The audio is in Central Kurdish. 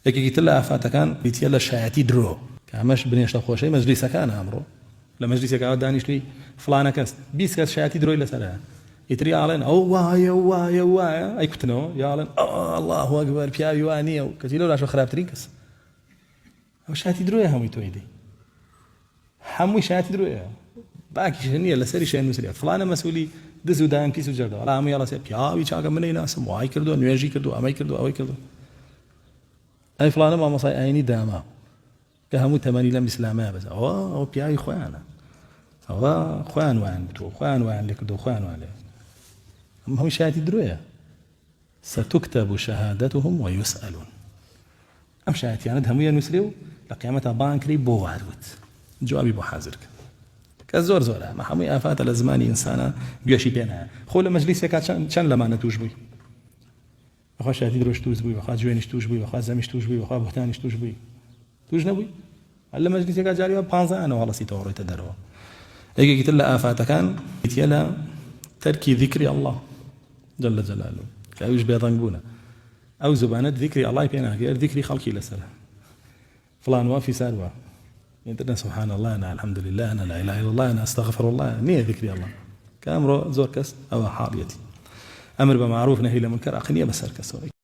یەکێکی تر لە ئافاتەکان بیتیە لە شایەتی درۆ کە ئەمەش بنێشتە خۆشەی مەجلیسەکانە ئەمڕۆ لە مەجلیسێکەوە دانیشتووی فڵانە کەس 20 کەس شایەتی درۆی لەسەرە ئیتری ئاڵێن ئەو وایە ئەیکوتنەوە یاڵێن الله ئەکبەر پیاوی وا نییە و کەسی لەو لاشە خراپترین کەس ئەو شایەتی درۆیە هەمووی تۆی دەی هەمووی شایەتی درۆیە باکیش نییە لەسەری شایەن نووسریات فڵانە مەسئولی دز و دایان پیس و جەردەوە هەمووی هەڵەسێ پیاوی چاکە منەی ناسم وای کردو نوێژی کردو ئەمەی کردو ئەوەی کردو ئەی فڵانە مامۆسای ئاینی داما کە هەموو تەمەنی لەم ئیسلامەیە بەس ئەوە پیاوی خۆیانە ئەوە خۆیان وایان بتووە خۆیان وایان لێ کردو خۆیان وایان لێ هەمووی شایەتی درۆیە ستكتب شهادتهم ويسألون ئەم شایەتیانت هەموویان نووسرێ و لە قیامەتە بانکری بۆ واروت جوابی بۆ حازر کرد کە زۆرە مە هەمووی ئافاتە لە زمانی ئینسانە گوێشی پێ نایە خۆ لە مەجلیسێکا چەند لەمانە توش بووی بەخوا شایەتی درۆش توش بووی بەخوا جوێنیش توش بووی بەخوا زەمیش توش بووی بەخوا بوختانیش توش بووی توش نەبووی لە مەجلیسێکا جاریوە 15 ئەنەوە هەڵەسیتەوە ڕۆیتە دەرەوە یەکێکی تر لە ئافاتەکان بیتیە لە تەرکی ذیکری الله جل جلاله كأوش بيضان بونا أو زبانة ذكري الله بينا غير ذكري خلقي لسلا فلان وافي سالوا ينتنا سبحان الله أنا الحمد لله أنا لا إله إلا الله أنا أستغفر الله نية ذكري الله كأمر زور كس أو حاليتي أمر بمعروف نهي لمنكر أقنية بسر كسوري